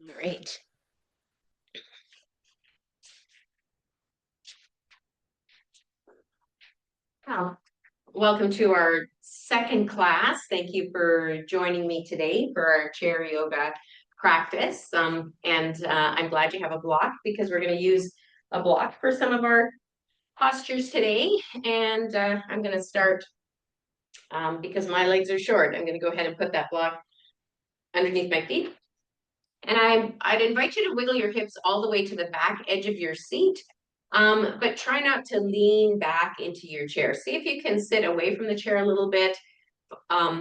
All right. Well, welcome to our second class. Thank you for joining me today for our chair yoga practice. I'm glad you have a block because we're going to use a block for some of our postures today. And I'm going to start because my legs are short. I'm going to go ahead and put that block underneath my feet. And I'd invite you to wiggle your hips all the way to the back edge of your seat, but try not to lean back into your chair. See if you can sit away from the chair a little bit.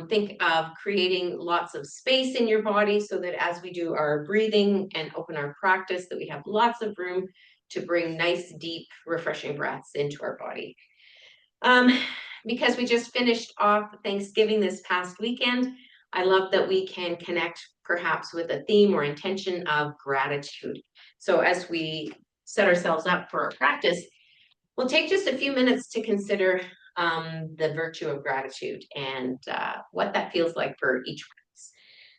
Think of creating lots of space in your body so that as we do our breathing and open our practice, that we have lots of room to bring nice, deep, refreshing breaths into our body. Because we just finished off Thanksgiving this past weekend, I love that we can connect perhaps with a theme or intention of gratitude. So as we set ourselves up for our practice, we'll take just a few minutes to consider the virtue of gratitude and what that feels like for each of us.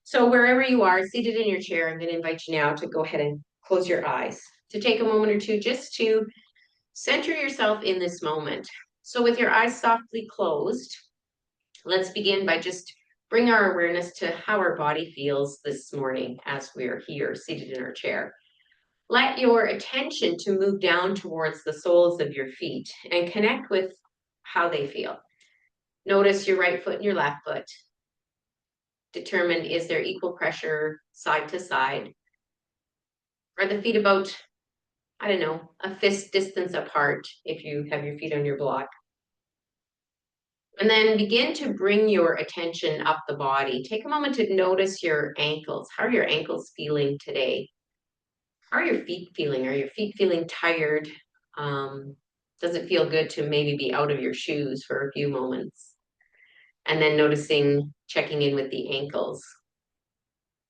So wherever you are, seated in your chair, I'm going to invite you now to go ahead and close your eyes, to take a moment or two just to center yourself in this moment. So with your eyes softly closed, let's begin by just bring our awareness to how our body feels this morning as we're here seated in our chair. Let your attention to move down towards the soles of your feet and connect with how they feel. Notice your right foot and your left foot. Determine, is there equal pressure side to side? Are the feet about, I don't know, a fist distance apart if you have your feet on your block? And then begin to bring your attention up the body. Take a moment to notice your ankles. How are your ankles feeling today? How are your feet feeling? Are your feet feeling tired? Does it feel good to maybe be out of your shoes for a few moments? And then noticing, checking in with the ankles.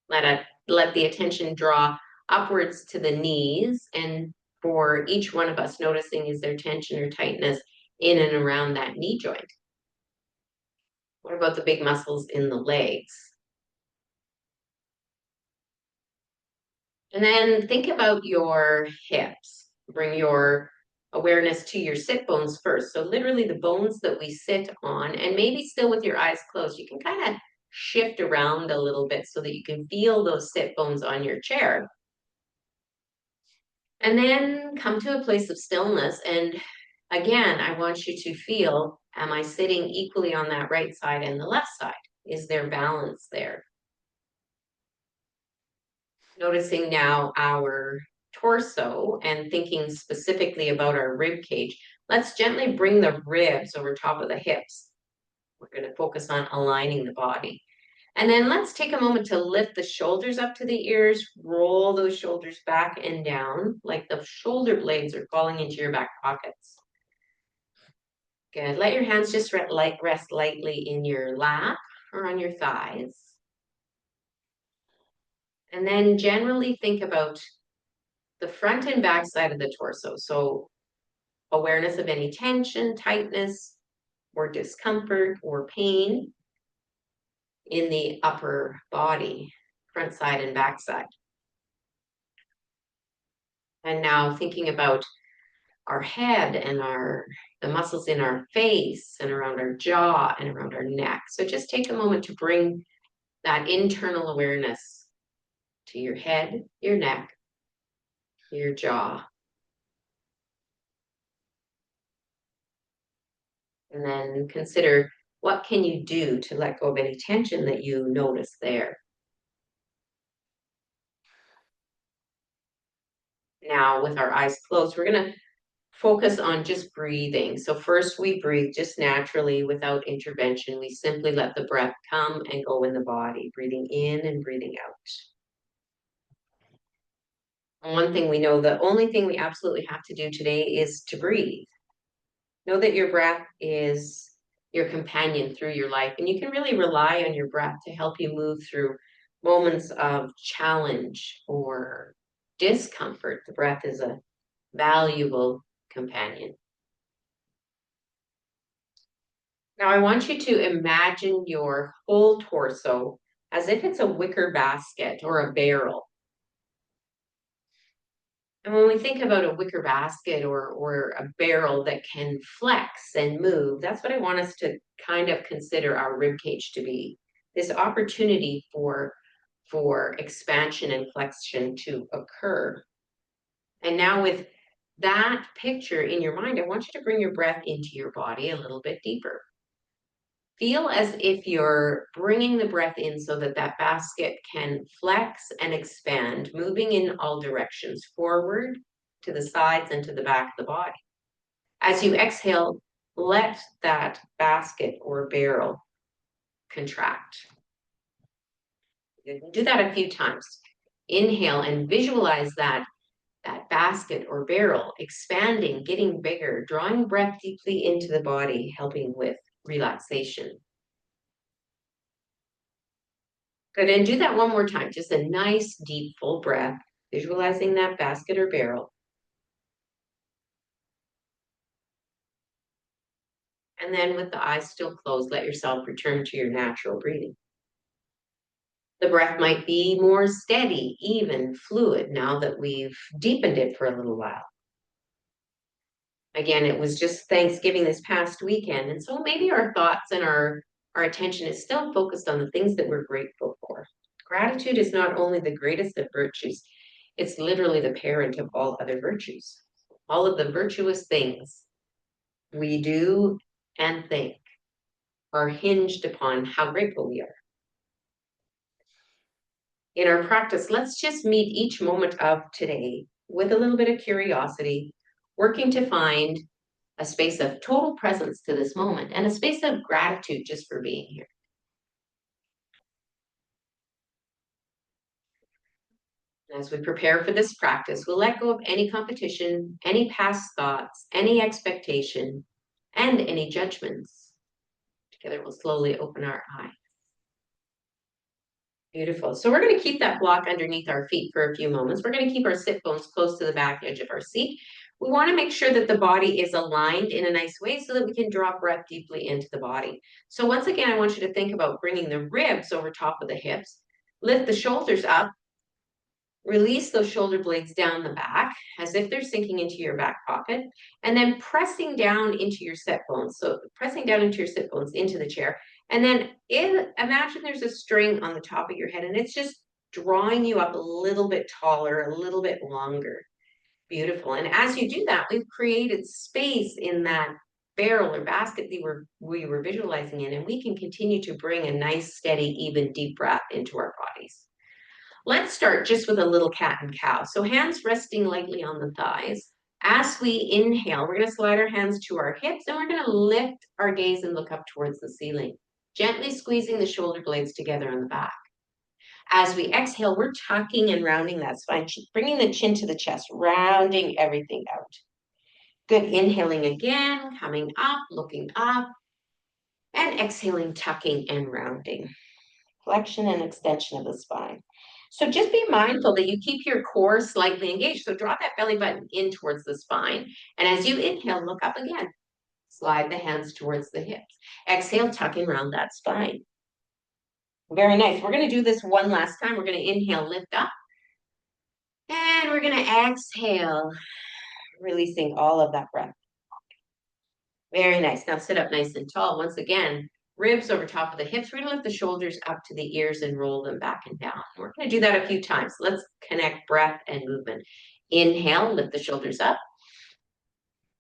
Let the attention draw upwards to the knees. And for each one of us, noticing, is there tension or tightness in and around that knee joint? What about the big muscles in the legs? And then think about your hips. Bring your awareness to your sit bones first. So literally the bones that we sit on, and maybe still with your eyes closed, you can kind of shift around a little bit so that you can feel those sit bones on your chair. And then come to a place of stillness. And again, I want you to feel, am I sitting equally on that right side and the left side? Is there balance there? Noticing now our torso and thinking specifically about our rib cage. Let's gently bring the ribs over top of the hips. We're going to focus on aligning the body. And then let's take a moment to lift the shoulders up to the ears, roll those shoulders back and down like the shoulder blades are falling into your back pockets. Good. Let your hands just rest lightly in your lap or on your thighs. And then generally think about the front and back side of the torso. So awareness of any tension, tightness, or discomfort or pain in the upper body, front side and back side. And now thinking about our head and the muscles in our face and around our jaw and around our neck. So just take a moment to bring that internal awareness to your head, your neck, your jaw. And then consider, what can you do to let go of any tension that you notice there? Now, with our eyes closed, we're going to focus on just breathing. So first we breathe just naturally without intervention. We simply let the breath come and go in the body, breathing in and breathing out. And one thing we know, the only thing we absolutely have to do today is to breathe. Know that your breath is your companion through your life, and you can really rely on your breath to help you move through moments of challenge or discomfort. The breath is a valuable companion. Now I want you to imagine your whole torso as if it's a wicker basket or a barrel. And when we think about a wicker basket or a barrel that can flex and move, that's what I want us to kind of consider our rib cage to be. This opportunity for expansion and flexion to occur. And now with that picture in your mind, I want you to bring your breath into your body a little bit deeper. Feel as if you're bringing the breath in so that that basket can flex and expand, moving in all directions, forward, to the sides, and to the back of the body. As you exhale, let that basket or barrel contract. Do that a few times. Inhale and visualize that basket or barrel expanding, getting bigger, drawing breath deeply into the body, helping with relaxation. Good, and do that one more time. Just a nice, deep, full breath, visualizing that basket or barrel. And then with the eyes still closed, let yourself return to your natural breathing. The breath might be more steady, even, fluid, now that we've deepened it for a little while. Again, it was just Thanksgiving this past weekend, and so maybe our thoughts and our attention is still focused on the things that we're grateful for. Gratitude is not only the greatest of virtues, it's literally the parent of all other virtues. All of the virtuous things we do and think are hinged upon how grateful we are. In our practice, let's just meet each moment of today with a little bit of curiosity, working to find a space of total presence to this moment and a space of gratitude just for being here. As we prepare for this practice, we'll let go of any competition, any past thoughts, any expectation, and any judgments. Together, we'll slowly open our eyes. Beautiful. So we're going to keep that block underneath our feet for a few moments. We're going to keep our sit bones close to the back edge of our seat. We want to make sure that the body is aligned in a nice way so that we can draw breath deeply into the body. So once again, I want you to think about bringing the ribs over top of the hips, lift the shoulders up, release those shoulder blades down the back as if they're sinking into your back pocket, and then pressing down into your sit bones. So pressing down into your sit bones into the chair. And then imagine there's a string on the top of your head and it's just drawing you up a little bit taller, a little bit longer. Beautiful. And as you do that, we've created space in that barrel or basket we were visualizing in, and we can continue to bring a nice, steady, even, deep breath into our bodies. Let's start just with a little cat and cow. So hands resting lightly on the thighs. As we inhale, we're going to slide our hands to our hips and we're going to lift our gaze and look up towards the ceiling, gently squeezing the shoulder blades together on the back. As we exhale, we're tucking and rounding that spine, bringing the chin to the chest, rounding everything out. Good. Inhaling again, coming up, looking up, and exhaling, tucking and rounding. Flexion and extension of the spine. So just be mindful that you keep your core slightly engaged. So draw that belly button in towards the spine. And as you inhale, look up again. Slide the hands towards the hips. Exhale, tuck and round that spine. Very nice. We're going to do this one last time. We're going to inhale, lift up. And we're going to exhale, releasing all of that breath. Very nice. Now sit up nice and tall. Once again, ribs over top of the hips. We're going to lift the shoulders up to the ears and roll them back and down. We're going to do that a few times. Let's connect breath and movement. Inhale, lift the shoulders up.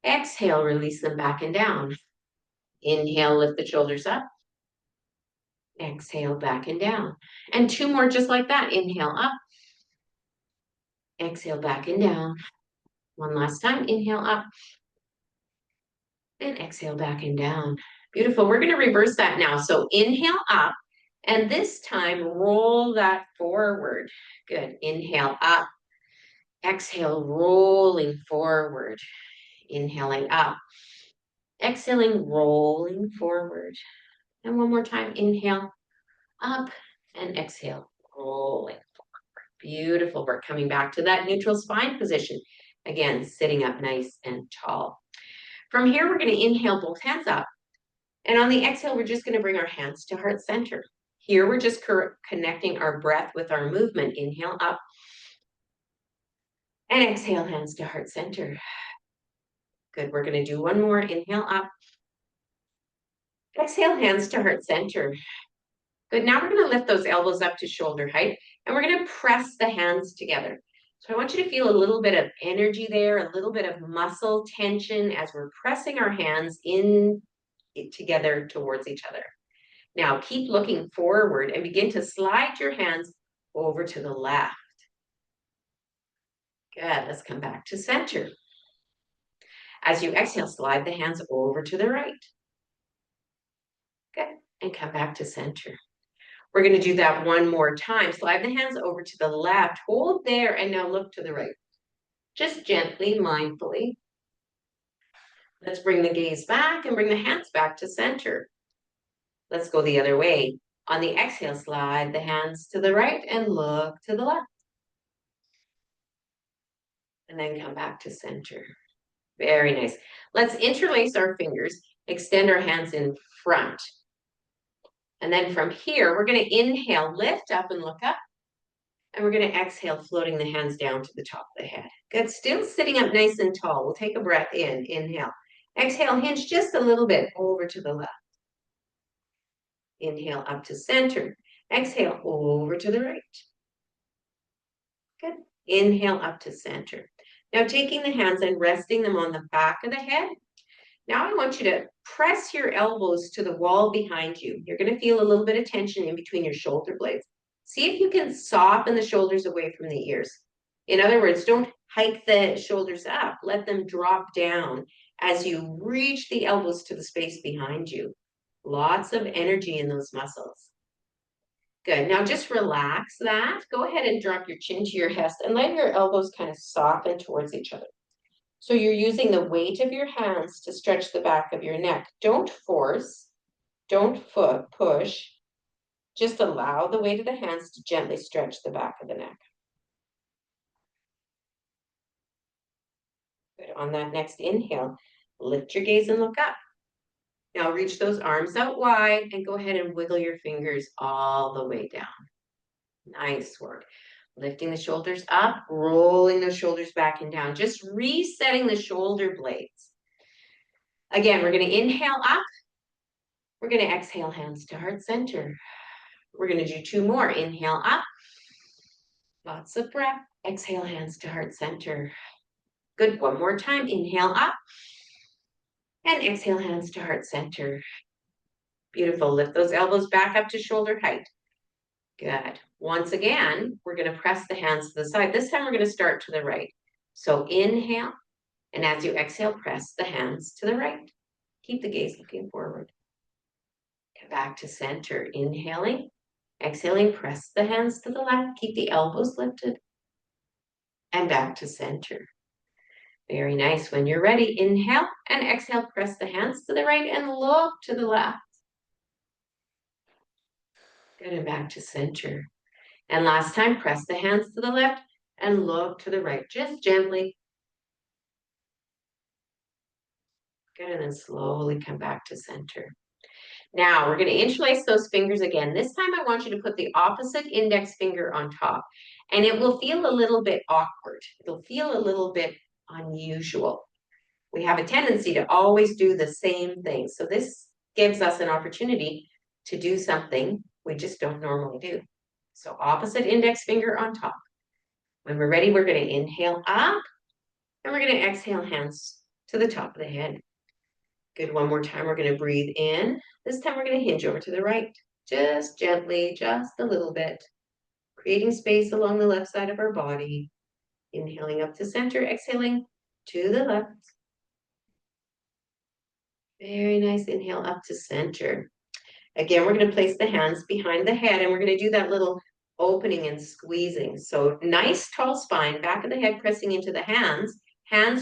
Exhale, release them back and down. Inhale, lift the shoulders up. Exhale, back and down. And two more just like that. Inhale up. Exhale, back and down. One last time. Inhale up. And exhale, back and down. Beautiful. We're going to reverse that now. So inhale up. And this time, roll that forward. Good. Inhale up. Exhale, rolling forward. Inhaling up. Exhaling, rolling forward. And one more time. Inhale up and exhale, rolling forward. Beautiful work. Coming back to that neutral spine position. Again, sitting up nice and tall. From here, we're going to inhale both hands up. And on the exhale, we're just going to bring our hands to heart center. Here, we're just connecting our breath with our movement. Inhale up. And exhale, hands to heart center. Good, we're gonna do one more. Inhale up. Exhale, hands to heart center. Good, now we're gonna lift those elbows up to shoulder height and we're gonna press the hands together. So I want you to feel a little bit of energy there, a little bit of muscle tension as we're pressing our hands in together towards each other. Now keep looking forward and begin to slide your hands over to the left. Good, let's come back to center. As you exhale, slide the hands over to the right. Good, and come back to center. We're going to do that one more time. Slide the hands over to the left, hold there, and now look to the right. Just gently, mindfully. Let's bring the gaze back and bring the hands back to center. Let's go the other way. On the exhale, slide the hands to the right and look to the left. And then come back to center. Very nice. Let's interlace our fingers, extend our hands in front. And then from here, we're going to inhale, lift up and look up. And we're going to exhale, floating the hands down to the top of the head. Good. Still sitting up nice and tall. We'll take a breath in. Inhale. Exhale, hinge just a little bit over to the left. Inhale up to center. Exhale over to the right. Good. Inhale up to center. Now taking the hands and resting them on the back of the head. Now I want you to press your elbows to the wall behind you. You're going to feel a little bit of tension in between your shoulder blades. See if you can soften the shoulders away from the ears. In other words, don't hike the shoulders up. Let them drop down as you reach the elbows to the space behind you. Lots of energy in those muscles. Good. Now just relax that. Go ahead and drop your chin to your chest and let your elbows kind of soften towards each other. So you're using the weight of your hands to stretch the back of your neck. Don't force, don't push. Just allow the weight of the hands to gently stretch the back of the neck. Good. On that next inhale, lift your gaze and look up. Now reach those arms out wide and go ahead and wiggle your fingers all the way down. Nice work. Lifting the shoulders up, rolling those shoulders back and down, just resetting the shoulder blades. Again, we're going to inhale up. We're going to exhale, hands to heart center. We're going to do two more. Inhale up. Lots of breath. Exhale, hands to heart center. Good. One more time. Inhale up. And exhale, hands to heart center. Beautiful. Lift those elbows back up to shoulder height. Good. Once again, we're going to press the hands to the side. This time we're going to start to the right. So inhale. And as you exhale, press the hands to the right. Keep the gaze looking forward. Come back to center. Inhaling. Exhaling, press the hands to the left. Keep the elbows lifted. And back to center. Very nice. When you're ready, inhale and exhale, press the hands to the right and look to the left. Good, and back to center. And last time, press the hands to the left and look to the right, just gently. Good, and then slowly come back to center. Now we're going to interlace those fingers again. This time I want you to put the opposite index finger on top, and it will feel a little bit awkward. It'll feel a little bit unusual. We have a tendency to always do the same thing. So this gives us an opportunity to do something we just don't normally do. So opposite index finger on top. When we're ready, we're going to inhale up and we're going to exhale, hands to the top of the head. Good. One more time. We're going to breathe in. This time we're going to hinge over to the right. Just gently, just a little bit. Creating space along the left side of our body. Inhaling up to center, exhaling to the left. Very nice. Inhale up to center. Again, we're going to place the hands behind the head and we're going to do that little opening and squeezing. So nice tall spine, back of the head pressing into the hands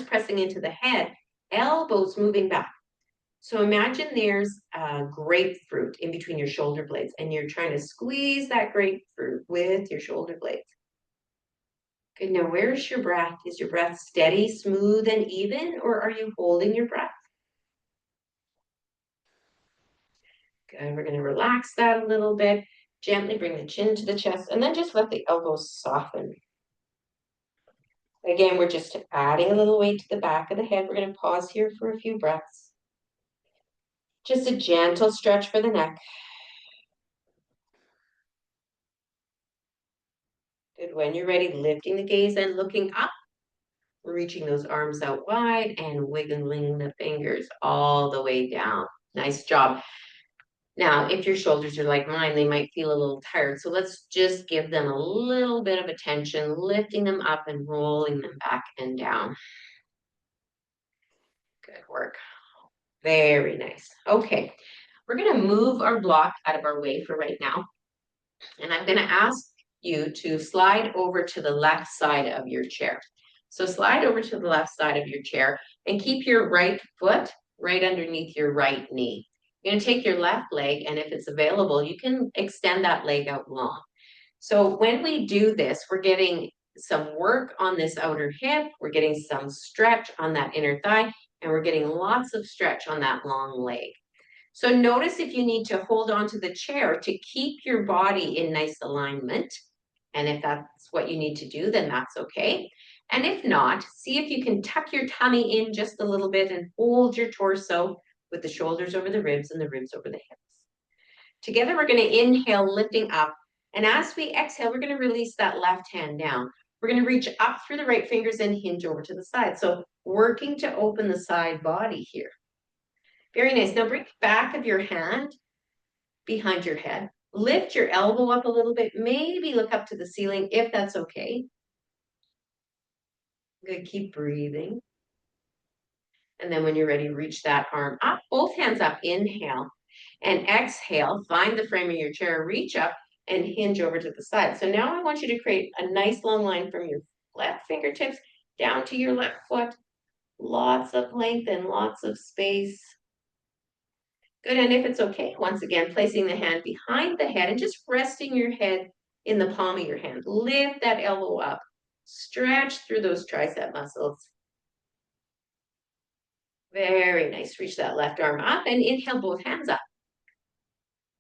pressing into the head, elbows moving back. So imagine there's a grapefruit in between your shoulder blades and you're trying to squeeze that grapefruit with your shoulder blades. Good. Now, where's your breath? Is your breath steady, smooth, and even, or are you holding your breath? Good. We're going to relax that a little bit. Gently bring the chin to the chest and then just let the elbows soften. Again, we're just adding a little weight to the back of the head. We're going to pause here for a few breaths. Just a gentle stretch for the neck. Good. When you're ready, lifting the gaze and looking up, reaching those arms out wide and wiggling the fingers all the way down. Nice job. Now, if your shoulders are like mine, they might feel a little tired. So let's just give them a little bit of attention, lifting them up and rolling them back and down. Good work. Very nice. Okay, we're going to move our block out of our way for right now. And I'm going to ask you to slide over to the left side of your chair. So slide over to the left side of your chair and keep your right foot right underneath your right knee. You're going to take your left leg, and if it's available, you can extend that leg out long. So when we do this, we're getting some work on this outer hip, we're getting some stretch on that inner thigh, and we're getting lots of stretch on that long leg. So notice if you need to hold on to the chair to keep your body in nice alignment. And if that's what you need to do, then that's okay. And if not, see if you can tuck your tummy in just a little bit and hold your torso with the shoulders over the ribs and the ribs over the hips. Together, we're going to inhale, lifting up. And as we exhale, we're going to release that left hand down. We're going to reach up through the right fingers and hinge over to the side. So working to open the side body here. Very nice. Now bring the back of your hand behind your head. Lift your elbow up a little bit. Maybe look up to the ceiling if that's okay. Good. Keep breathing. And then when you're ready, reach that arm up. Both hands up. Inhale. And exhale. Find the frame of your chair. Reach up and hinge over to the side. So now I want you to create a nice long line from your left fingertips down to your left foot. Lots of length and lots of space. Good, and if it's okay, once again, placing the hand behind the head and just resting your head in the palm of your hand. Lift that elbow up. Stretch through those tricep muscles. Very nice. Reach that left arm up and inhale both hands up.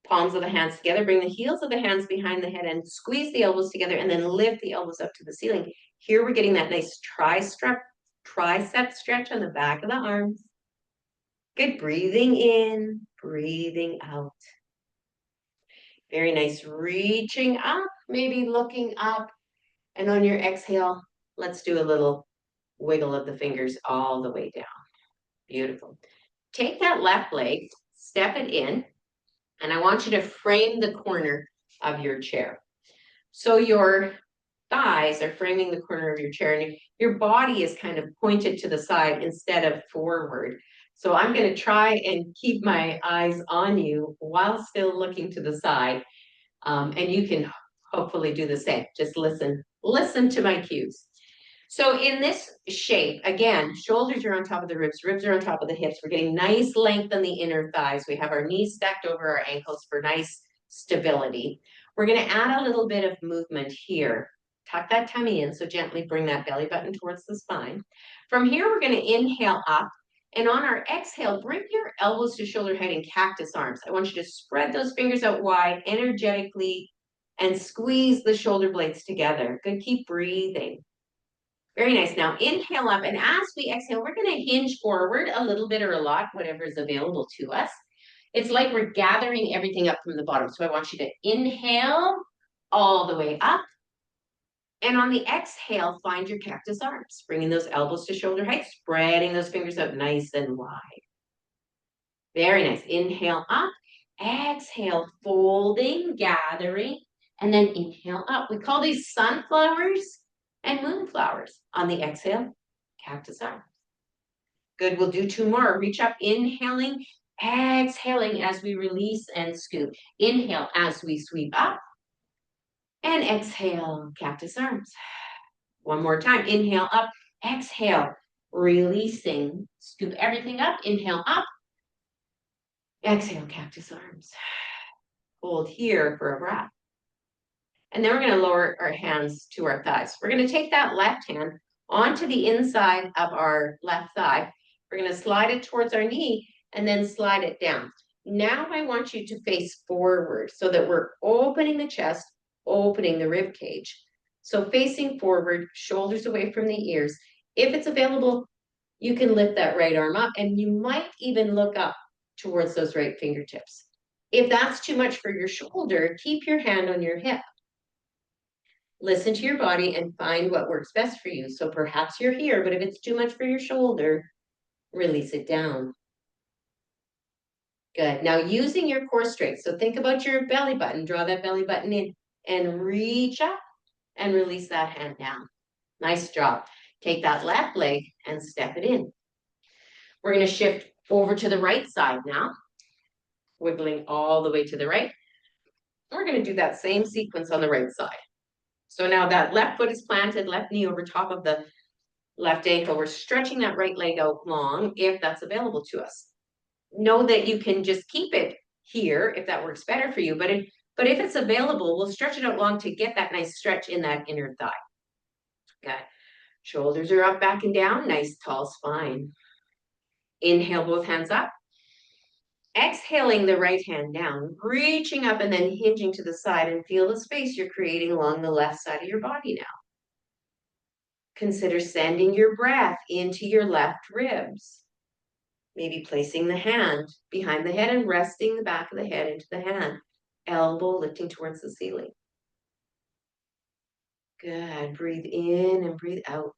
Palms of the hands together. Bring the heels of the hands behind the head and squeeze the elbows together and then lift the elbows up to the ceiling. Here we're getting that nice tricep stretch on the back of the arms. Good. Breathing in, breathing out. Very nice. Reaching up, maybe looking up. And on your exhale, let's do a little wiggle of the fingers all the way down. Beautiful. Take that left leg, step it in, and I want you to frame the corner of your chair. So your thighs are framing the corner of your chair, and your body is kind of pointed to the side instead of forward. So I'm going to try and keep my eyes on you while still looking to the side. And you can hopefully do the same. Just listen to my cues. So in this shape, again, shoulders are on top of the ribs are on top of the hips. We're getting nice length on the inner thighs. We have our knees stacked over our ankles for nice stability. We're going to add a little bit of movement here. Tuck that tummy in, so gently bring that belly button towards the spine. From here, we're going to inhale up. And on our exhale, bring your elbows to shoulder height in cactus arms. I want you to spread those fingers out wide, energetically, and squeeze the shoulder blades together. Good, keep breathing. Very nice. Now inhale up, and as we exhale, we're going to hinge forward a little bit or a lot, whatever is available to us. It's like we're gathering everything up from the bottom. So I want you to inhale all the way up. And on the exhale, find your cactus arms, bringing those elbows to shoulder height, spreading those fingers out nice and wide. Very nice. Inhale up, exhale, folding, gathering, and then inhale up. We call these sunflowers and moonflowers. On the exhale, cactus arms. Good. We'll do two more. Reach up, inhaling, exhaling as we release and scoop. Inhale as we sweep up, and exhale, cactus arms. One more time. Inhale up, exhale, releasing, scoop everything up, inhale up, exhale, cactus arms. Hold here for a breath. And then we're going to lower our hands to our thighs. We're going to take that left hand onto the inside of our left thigh. We're going to slide it towards our knee and then slide it down. Now I want you to face forward so that we're opening the chest, opening the rib cage. So facing forward, shoulders away from the ears. If it's available, you can lift that right arm up and you might even look up towards those right fingertips. If that's too much for your shoulder, keep your hand on your hip. Listen to your body and find what works best for you. So perhaps you're here, but if it's too much for your shoulder, release it down. Good. Now using your core strength. So think about your belly button, draw that belly button in and reach up and release that hand down. Nice job. Take that left leg and step it in. We're going to shift over to the right side now, wiggling all the way to the right. We're going to do that same sequence on the right side. So now that left foot is planted, left knee over top of the left ankle. We're stretching that right leg out long if that's available to us. Know that you can just keep it here if that works better for you, but if it's available, we'll stretch it out long to get that nice stretch in that inner thigh. Good. Shoulders are up, back and down, nice tall spine. Inhale, both hands up. Exhaling the right hand down, reaching up and then hinging to the side, and feel the space you're creating along the left side of your body now. Consider sending your breath into your left ribs. Maybe placing the hand behind the head and resting the back of the head into the hand. Elbow lifting towards the ceiling. Good. Breathe in and breathe out.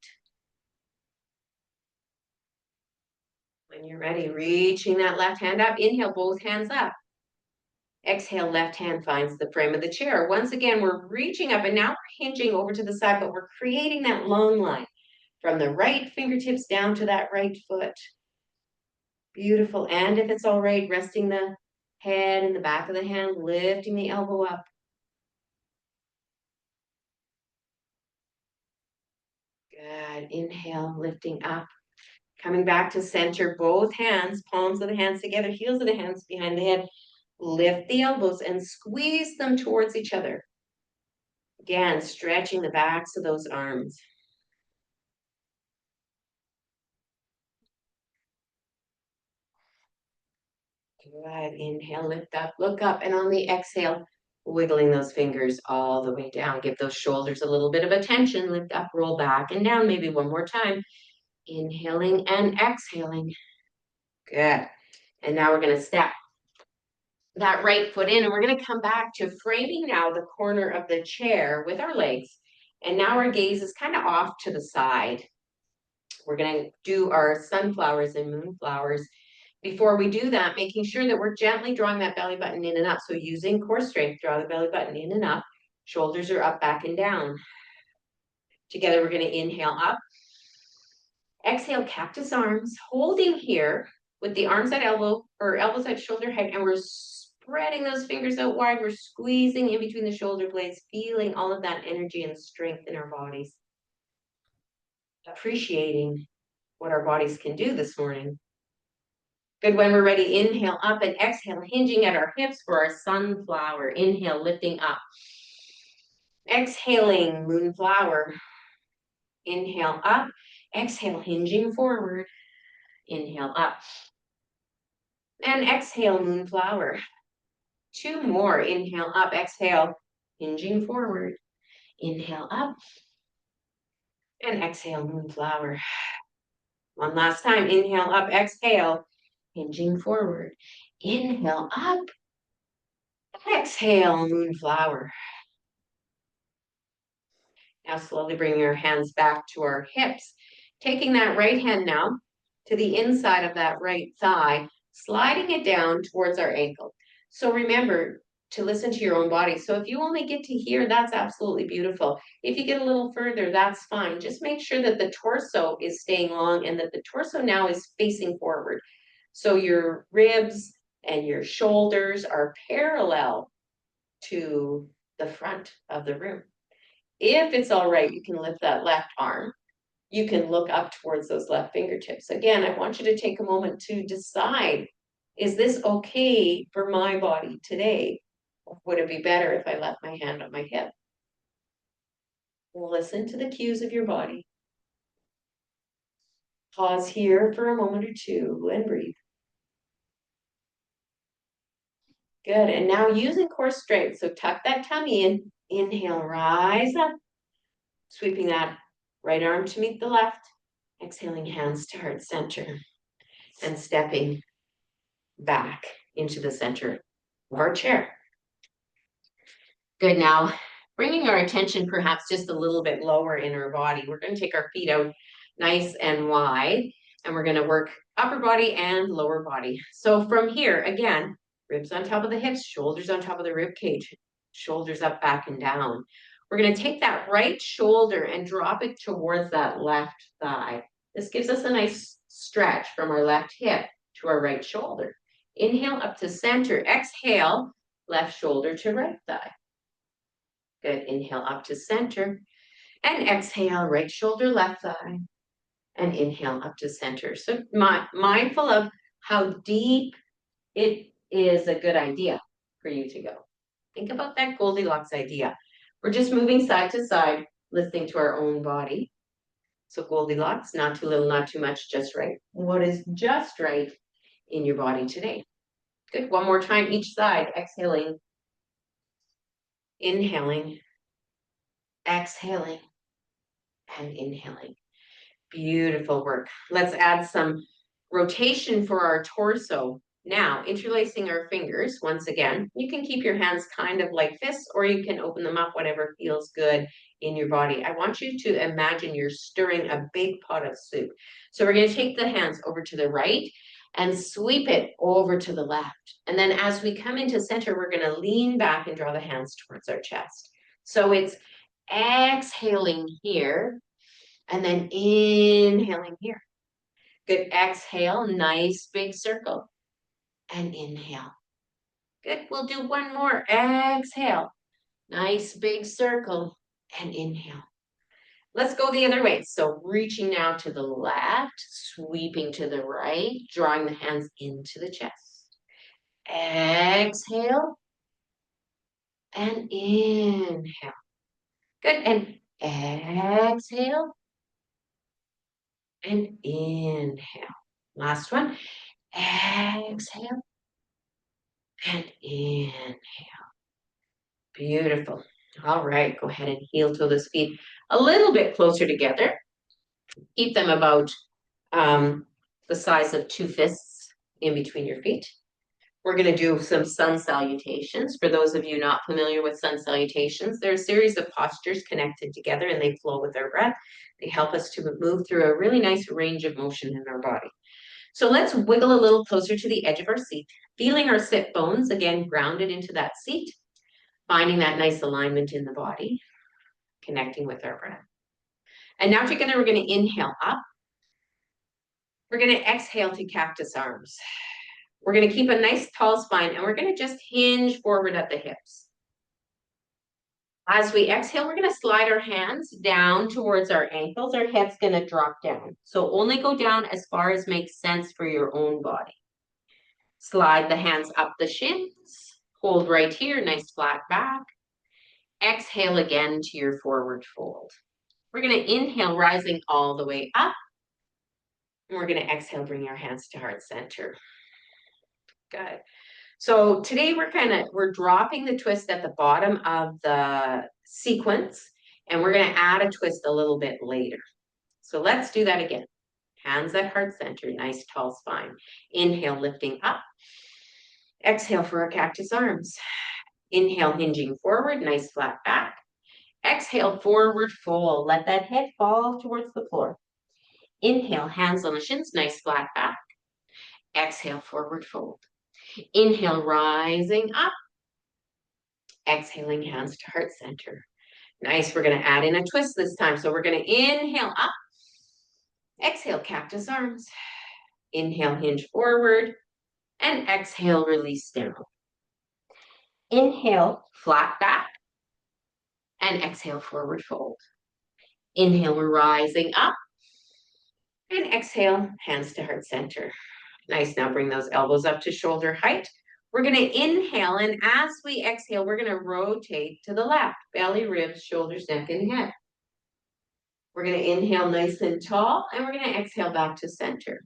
When you're ready, reaching that left hand up. Inhale, both hands up. Exhale, left hand finds the frame of the chair. Once again, we're reaching up and now we're hinging over to the side, but we're creating that long line from the right fingertips down to that right foot. Beautiful. And if it's all right, resting the head and the back of the hand, lifting the elbow up. Good. Inhale, lifting up. Coming back to center, both hands, palms of the hands together, heels of the hands behind the head. Lift the elbows and squeeze them towards each other. Again, stretching the backs of those arms. Good. Inhale, lift up, look up, and on the exhale, wiggling those fingers all the way down. Give those shoulders a little bit of attention. Lift up, roll back and down, maybe one more time. Inhaling and exhaling. Good. And now we're going to step that right foot in, and we're going to come back to framing now the corner of the chair with our legs. And now our gaze is kind of off to the side. We're going to do our sunflowers and moonflowers. Before we do that, making sure that we're gently drawing that belly button in and up. So using core strength, draw the belly button in and up. Shoulders are up, back, and down. Together, we're going to inhale up. Exhale, cactus arms, holding here with the arms at elbow or elbows at shoulder height, and we're spreading those fingers out wide. We're squeezing in between the shoulder blades, feeling all of that energy and strength in our bodies. Appreciating what our bodies can do this morning. Good. When we're ready, inhale up and exhale, hinging at our hips for our sunflower. Inhale, lifting up. Exhaling, moonflower. Inhale up. Exhale, hinging forward. Inhale up. And exhale, moonflower. Two more. Inhale up, exhale, hinging forward. Inhale up. And exhale, moonflower. One last time. Inhale up, exhale, hinging forward. Inhale up. Exhale, moonflower. Now slowly bring your hands back to our hips. Taking that right hand now to the inside of that right thigh, sliding it down towards our ankle. So remember to listen to your own body. So if you only get to here, that's absolutely beautiful. If you get a little further, that's fine. Just make sure that the torso is staying long and that the torso now is facing forward. So your ribs and your shoulders are parallel to the front of the room. If it's all right, you can lift that left arm. You can look up towards those left fingertips. Again, I want you to take a moment to decide, is this okay for my body today? Would it be better if I left my hand on my hip? Listen to the cues of your body. Pause here for a moment or two and breathe. Good. And now using core strength. So tuck that tummy in. Inhale, rise up. Sweeping that right arm to meet the left. Exhaling, hands to heart center. And stepping back into the center of our chair. Good. Now, bringing our attention perhaps just a little bit lower in our body. We're going to take our feet out nice and wide, and we're going to work upper body and lower body. So from here, again, ribs on top of the hips, shoulders on top of the rib cage, shoulders up, back, and down. We're going to take that right shoulder and drop it towards that left thigh. This gives us a nice stretch from our left hip to our right shoulder. Inhale up to center. Exhale, left shoulder to right thigh. Good. Inhale up to center. And exhale, right shoulder, left thigh. And inhale up to center. So mindful of how deep it is a good idea for you to go. Think about that Goldilocks idea. We're just moving side to side, listening to our own body. So Goldilocks, not too little, not too much, just right. What is just right in your body today? Good. One more time, each side. Exhaling. Inhaling. Exhaling. And inhaling. Beautiful work. Let's add some rotation for our torso. Now, interlacing our fingers, once again, you can keep your hands kind of like fists, or you can open them up, whatever feels good in your body. I want you to imagine you're stirring a big pot of soup. So we're going to take the hands over to the right and sweep it over to the left. And then as we come into center, we're going to lean back and draw the hands towards our chest. So it's exhaling here, and then inhaling here. Good. Exhale, nice big circle. And inhale. Good. We'll do one more. Exhale. Nice big circle. And inhale. Let's go the other way. So reaching now to the left, sweeping to the right, drawing the hands into the chest. Exhale. And inhale. Good. And exhale. And inhale. Last one. Exhale. And inhale. Beautiful. All right, go ahead and heel toe those feet a little bit closer together. Keep them about the size of two fists in between your feet. We're going to do some sun salutations. For those of you not familiar with sun salutations, they're a series of postures connected together, and they flow with our breath. They help us to move through a really nice range of motion in our body. So let's wiggle a little closer to the edge of our seat, feeling our sit bones, again, grounded into that seat, finding that nice alignment in the body, connecting with our breath. And now together, we're going to inhale up. We're going to exhale to cactus arms. We're going to keep a nice tall spine, and we're going to just hinge forward at the hips. As we exhale, we're going to slide our hands down towards our ankles. Our head's going to drop down. So only go down as far as makes sense for your own body. Slide the hands up the shins. Hold right here, nice flat back. Exhale again to your forward fold. We're going to inhale, rising all the way up. And we're going to exhale, bring our hands to heart center. Good. So today we're dropping the twist at the bottom of the sequence, and we're going to add a twist a little bit later. So let's do that again. Hands at heart center, nice tall spine. Inhale, lifting up. Exhale for our cactus arms. Inhale, hinging forward, nice flat back. Exhale, forward fold. Let that head fall towards the floor. Inhale, hands on the shins, nice flat back. Exhale, forward fold. Inhale, rising up. Exhaling, hands to heart center. Nice. We're going to add in a twist this time. So we're going to inhale up. Exhale, cactus arms. Inhale, hinge forward. And exhale, release down. Inhale, flat back. And exhale, forward fold. Inhale, we're rising up. And exhale, hands to heart center. Nice. Now bring those elbows up to shoulder height. We're going to inhale, and as we exhale, we're going to rotate to the left. Belly, ribs, shoulders, neck, and head. We're going to inhale nice and tall, and we're going to exhale back to center.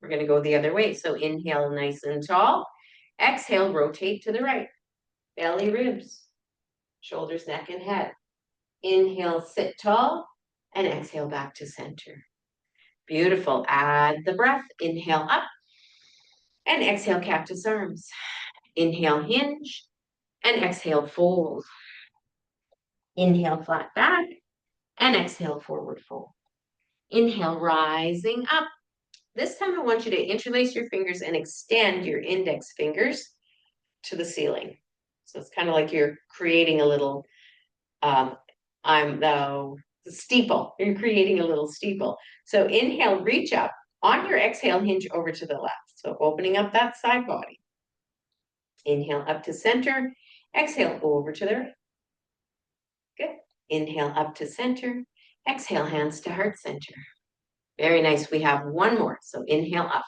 We're going to go the other way. So inhale nice and tall. Exhale, rotate to the right. Belly, ribs, shoulders, neck, and head. Inhale, sit tall, and exhale back to center. Beautiful. Add the breath. Inhale up and exhale cactus arms. Inhale, hinge, and exhale, fold. Inhale, flat back, and exhale, forward fold. Inhale, rising up. This time I want you to interlace your fingers and extend your index fingers to the ceiling. So it's kind of like you're creating a little, the steeple. You're creating a little steeple. So inhale, reach up. On your exhale, hinge over to the left. So opening up that side body. Inhale up to center. Exhale, go over to the right. Good. Inhale up to center. Exhale, hands to heart center. Very nice. We have one more. So inhale up.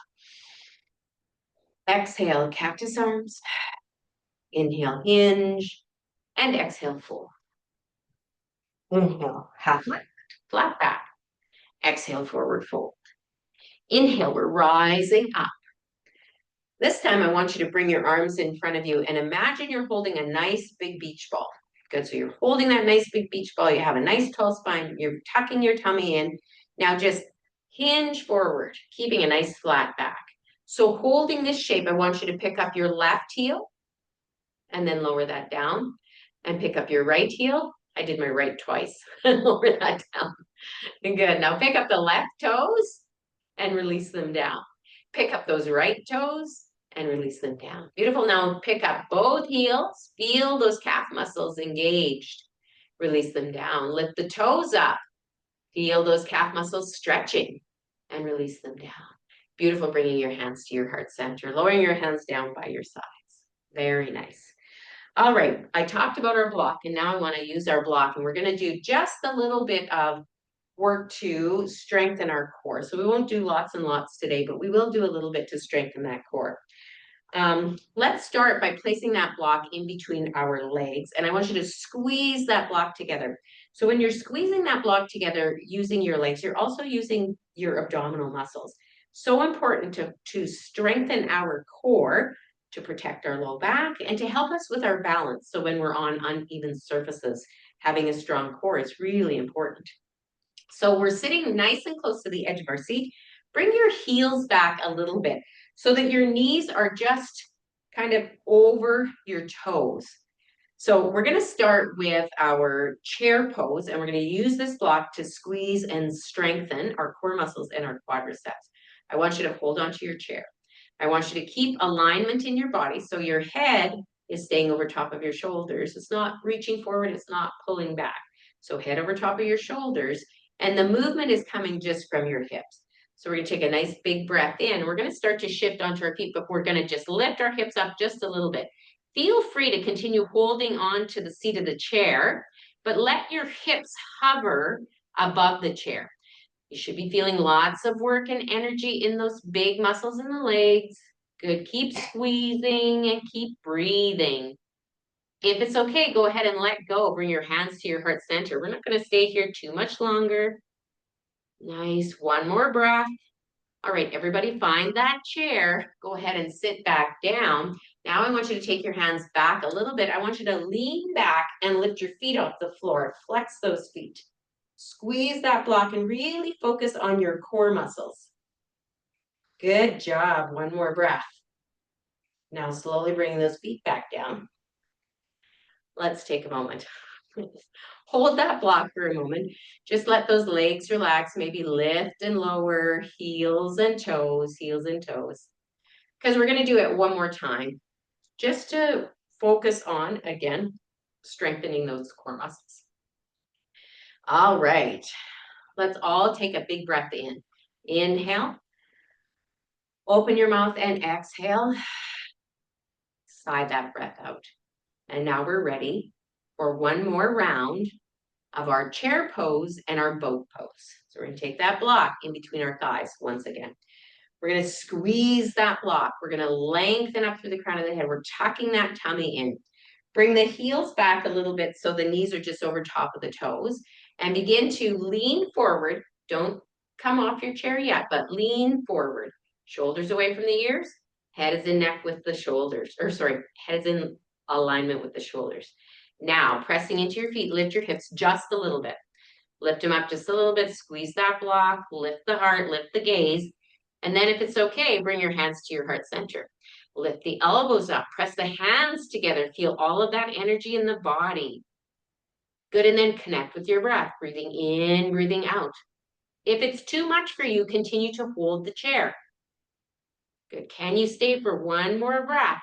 Exhale, cactus arms. Inhale, hinge. And exhale, fold. Inhale, half lift, flat back. Exhale, forward fold. Inhale, we're rising up. This time I want you to bring your arms in front of you and imagine you're holding a nice big beach ball. Good, so you're holding that nice big beach ball. You have a nice tall spine. You're tucking your tummy in. Now just hinge forward, keeping a nice flat back. So holding this shape, I want you to pick up your left heel and then lower that down and pick up your right heel. I did my right twice and lower that down. Good. Now pick up the left toes and release them down. Pick up those right toes and release them down. Beautiful. Now pick up both heels. Feel those calf muscles engaged. Release them down. Lift the toes up. Feel those calf muscles stretching and release them down. Beautiful. Bringing your hands to your heart center. Lowering your hands down by your sides. Very nice. All right. I talked about our block and now I want to use our block and we're going to do just a little bit of work to strengthen our core. So we won't do lots and lots today, but we will do a little bit to strengthen that core. Let's start by placing that block in between our legs. And I want you to squeeze that block together. So when you're squeezing that block together using your legs, you're also using your abdominal muscles. So important to strengthen our core, to protect our low back, and to help us with our balance. So when we're on uneven surfaces, having a strong core is really important. So we're sitting nice and close to the edge of our seat. Bring your heels back a little bit so that your knees are just kind of over your toes. So we're going to start with our chair pose, and we're going to use this block to squeeze and strengthen our core muscles and our quadriceps. I want you to hold onto your chair. I want you to keep alignment in your body so your head is staying over top of your shoulders. It's not reaching forward, it's not pulling back. So head over top of your shoulders, and the movement is coming just from your hips. So we're going to take a nice big breath in. We're going to start to shift onto our feet, but we're going to just lift our hips up just a little bit. Feel free to continue holding on to the seat of the chair, but let your hips hover above the chair. You should be feeling lots of work and energy in those big muscles in the legs. Good. Keep squeezing and keep breathing. If it's okay, go ahead and let go. Bring your hands to your heart center. We're not going to stay here too much longer. Nice. One more breath. All right, everybody find that chair. Go ahead and sit back down. Now I want you to take your hands back a little bit. I want you to lean back and lift your feet off the floor. Flex those feet. Squeeze that block and really focus on your core muscles. Good job. One more breath. Now slowly bring those feet back down. Let's take a moment. Hold that block for a moment. Just let those legs relax, maybe lift and lower, heels and toes, because we're going to do it one more time, just to focus on, again, strengthening those core muscles. All right, let's all take a big breath in. Inhale, open your mouth and exhale. Sigh that breath out. And now we're ready for one more round of our chair pose and our boat pose. So we're going to take that block in between our thighs once again. We're going to squeeze that block. We're going to lengthen up through the crown of the head. We're tucking that tummy in. Bring the heels back a little bit so the knees are just over top of the toes. And begin to lean forward. Don't come off your chair yet, but lean forward. Shoulders away from the ears. Head is in neck with the shoulders. Head is in alignment with the shoulders. Now, pressing into your feet, lift your hips just a little bit. Lift them up just a little bit, squeeze that block, lift the heart, lift the gaze. And then if it's okay, bring your hands to your heart center. Lift the elbows up, press the hands together, feel all of that energy in the body. Good, and then connect with your breath, breathing in, breathing out. If it's too much for you, continue to hold the chair. Good, can you stay for one more breath?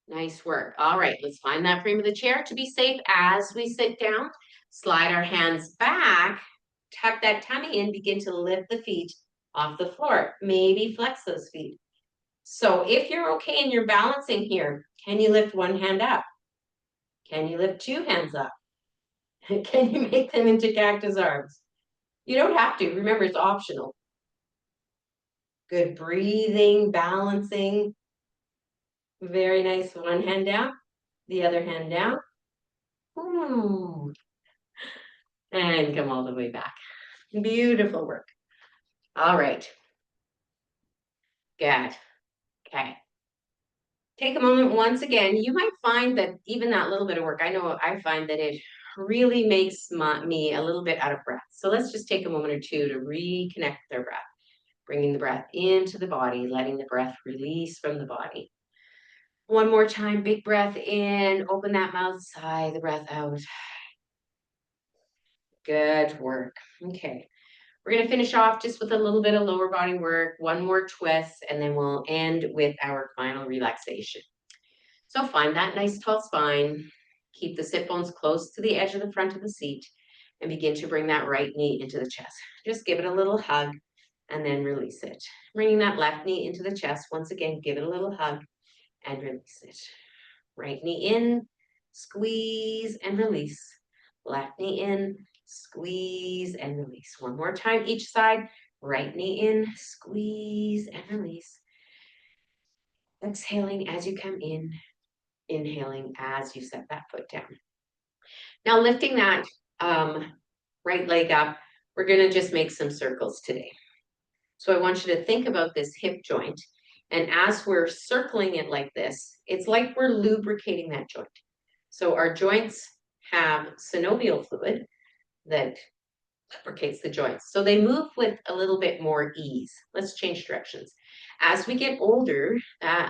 Nice work. All right, let's find that frame of the chair to be safe as we sit down. Slide our hands back, tuck that tummy in, begin to lift the feet off the floor. Maybe flex those feet. So if you're okay and you're balancing here, can you lift one hand up? Can you lift two hands up? Can you make them into cactus arms? You don't have to. Remember, it's optional. Good breathing, balancing. Very nice. One hand down, the other hand down. Ooh. And come all the way back. Beautiful work. All right. Good. Okay. Take a moment once again. You might find that even that little bit of work, I know I find that it really makes me a little bit out of breath. So let's just take a moment or two to reconnect with our breath. Bringing the breath into the body, letting the breath release from the body. One more time, big breath in, open that mouth, sigh the breath out. Good work. Okay. We're going to finish off just with a little bit of lower body work, one more twist, and then we'll end with our final relaxation. So find that nice tall spine. Keep the sit bones close to the edge of the front of the seat and begin to bring that right knee into the chest. Just give it a little hug and then release it. Bringing that left knee into the chest. Once again, give it a little hug and release it. Right knee in, squeeze and release. Left knee in, squeeze and release. One more time each side. Right knee in, squeeze and release. Exhaling as you come in, inhaling as you set that foot down. Now lifting that right leg up, we're going to just make some circles today. So I want you to think about this hip joint. And as we're circling it like this, it's like we're lubricating that joint. So our joints have synovial fluid that lubricates the joints. So they move with a little bit more ease. Let's change directions. As we get older,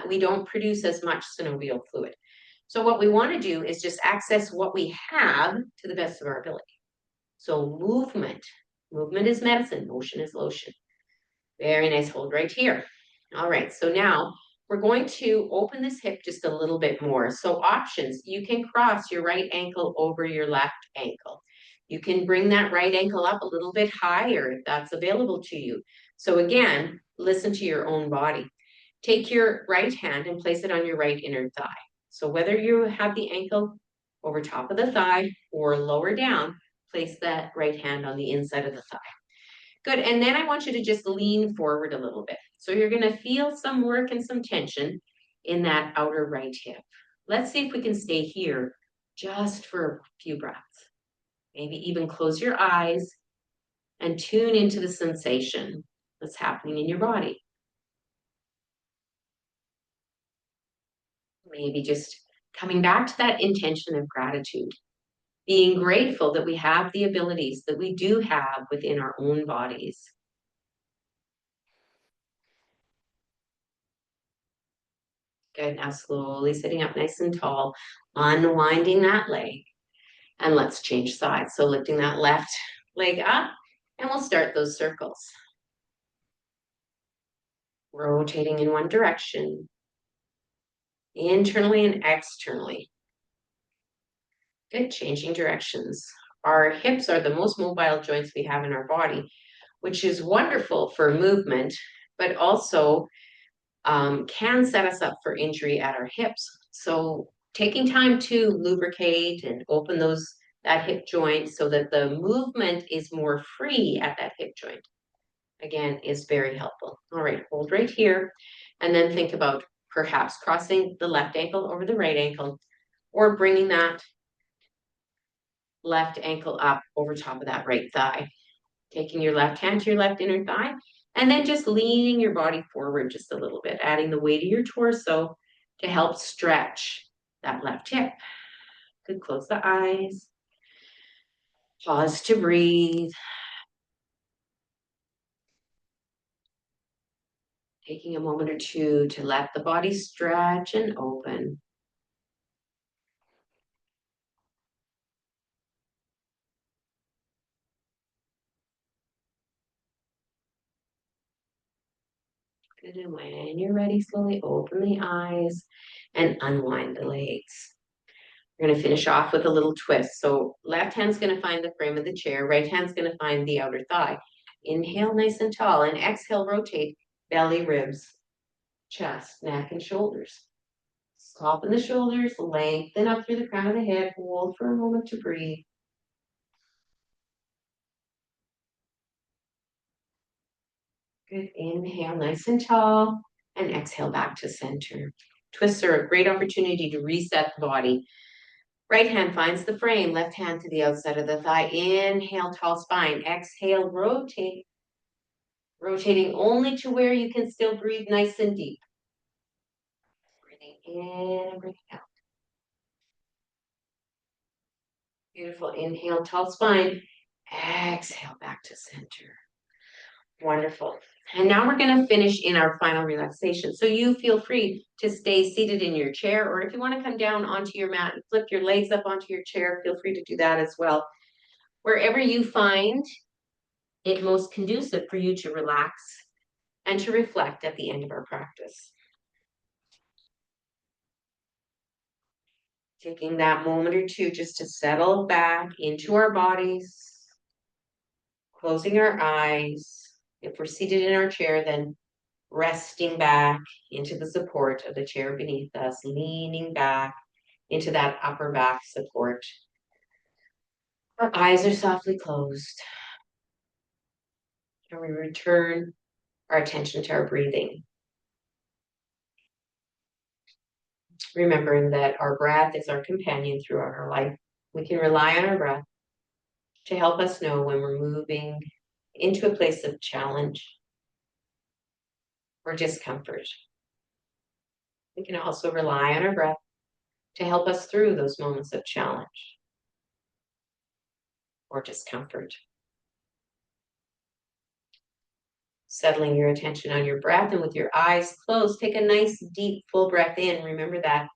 we don't produce as much synovial fluid. So what we want to do is just access what we have to the best of our ability. So movement is medicine, motion is lotion. Very nice, hold right here. All right, so now we're going to open this hip just a little bit more. So options, you can cross your right ankle over your left ankle. You can bring that right ankle up a little bit higher if that's available to you. So again, listen to your own body. Take your right hand and place it on your right inner thigh. So whether you have the ankle over top of the thigh or lower down, place that right hand on the inside of the thigh. Good, and then I want you to just lean forward a little bit. So you're gonna feel some work and some tension in that outer right hip. Let's see if we can stay here just for a few breaths. Maybe even close your eyes and tune into the sensation that's happening in your body. Maybe just coming back to that intention of gratitude, being grateful that we have the abilities that we do have within our own bodies. Good, now slowly sitting up nice and tall, unwinding that leg, and let's change sides. So lifting that left leg up, and we'll start those circles. Rotating in one direction, internally and externally. Good, changing directions. Our hips are the most mobile joints we have in our body, which is wonderful for movement, but also can set us up for injury at our hips. So taking time to lubricate and open that hip joint so that the movement is more free at that hip joint, again, is very helpful. All right, hold right here, and then think about perhaps crossing the left ankle over the right ankle, or bringing that left ankle up over top of that right thigh. Taking your left hand to your left inner thigh, and then just leaning your body forward just a little bit, adding the weight of your torso to help stretch that left hip. Good, close the eyes. Pause to breathe. Taking a moment or two to let the body stretch and open. Good, and when you're ready, slowly open the eyes and unwind the legs. We're going to finish off with a little twist. So left hand's going to find the frame of the chair. Right hand's going to find the outer thigh. Inhale nice and tall, and exhale, rotate belly, ribs, chest, neck, and shoulders. Soften the shoulders, lengthen up through the crown of the head. Hold for a moment to breathe. Good. Inhale nice and tall, and exhale back to center. Twists are a great opportunity to reset the body. Right hand finds the frame, left hand to the outside of the thigh. Inhale, tall spine. Exhale, rotate. Rotating only to where you can still breathe nice and deep. Breathing in and breathing out. Beautiful. Inhale, tall spine. Exhale, back to center. Wonderful. And now we're going to finish in our final relaxation. So you feel free to stay seated in your chair, or if you want to come down onto your mat and flip your legs up onto your chair, feel free to do that as well. Wherever you find it most conducive for you to relax and to reflect at the end of our practice. Taking that moment or two just to settle back into our bodies, closing our eyes. If we're seated in our chair, then resting back into the support of the chair beneath us, leaning back into that upper back support. Our eyes are softly closed. And we return our attention to our breathing. Remembering that our breath is our companion throughout our life. We can rely on our breath to help us know when we're moving into a place of challenge or discomfort. We can also rely on our breath to help us through those moments of challenge or discomfort. Settling your attention on your breath, and with your eyes closed, take a nice deep full breath in. Remember that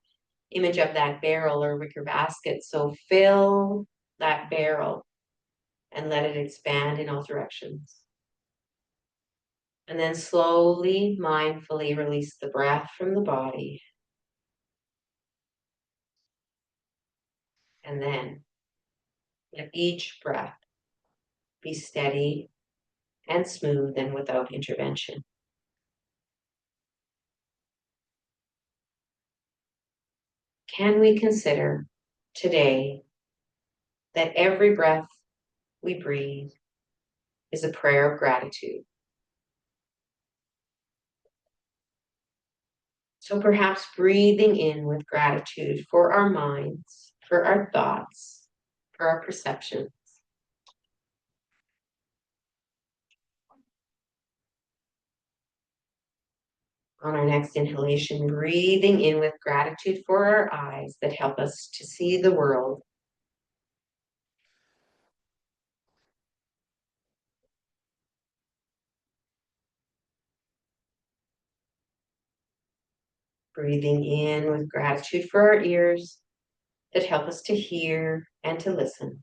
image of that barrel or wicker basket. So fill that barrel and let it expand in all directions. And then slowly, mindfully release the breath from the body. And then let each breath be steady and smooth and without intervention. Can we consider today that every breath we breathe is a prayer of gratitude? So perhaps breathing in with gratitude for our minds, for our thoughts, for our perceptions. On our next inhalation, breathing in with gratitude for our eyes that help us to see the world. Breathing in with gratitude for our ears that help us to hear and to listen.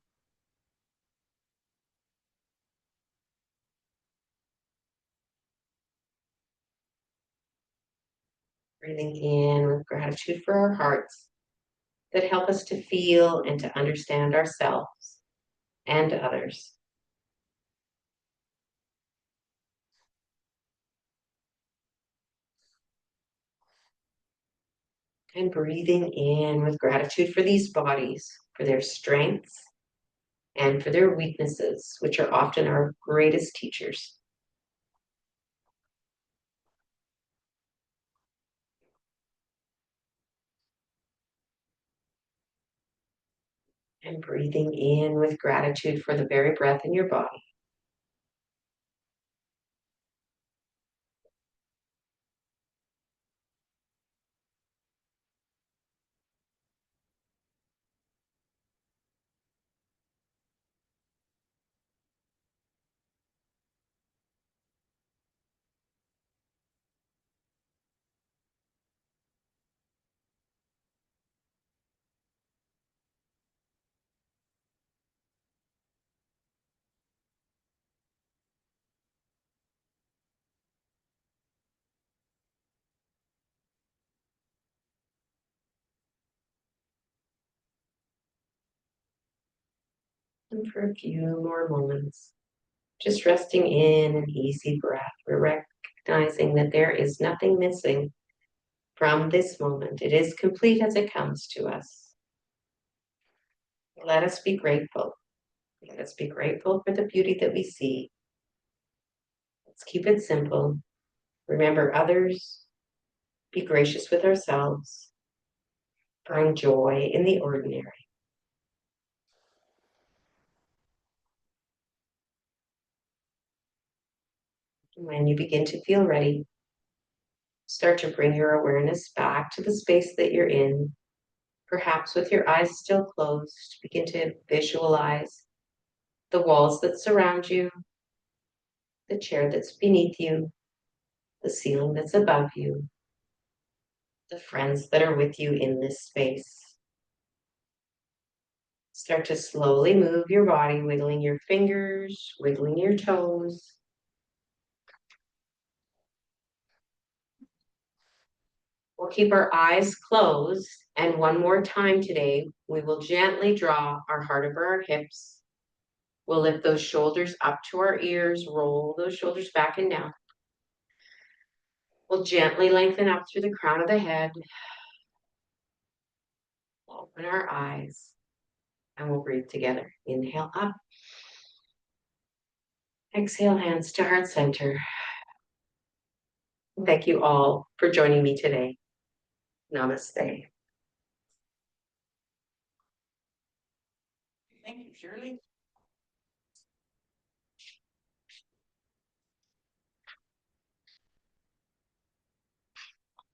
Breathing in with gratitude for our hearts that help us to feel and to understand ourselves and others. And breathing in with gratitude for these bodies, for their strengths and for their weaknesses, which are often our greatest teachers. And breathing in with gratitude for the very breath in your body. And for a few more moments, just resting in an easy breath. We're recognizing that there is nothing missing from this moment. It is complete as it comes to us. Let us be grateful. Let us be grateful for the beauty that we see. Let's keep it simple. Remember others. Be gracious with ourselves. Find joy in the ordinary. When you begin to feel ready, start to bring your awareness back to the space that you're in. Perhaps with your eyes still closed, begin to visualize the walls that surround you, the chair that's beneath you, the ceiling that's above you, the friends that are with you in this space. Start to slowly move your body, wiggling your fingers, wiggling your toes. We'll keep our eyes closed, and one more time today, we will gently draw our heart over our hips. We'll lift those shoulders up to our ears, roll those shoulders back and down. We'll gently lengthen up through the crown of the head. Open our eyes, and we'll breathe together. Inhale up. Exhale, hands to heart center. Thank you all for joining me today. Namaste. Thank you, Shirley.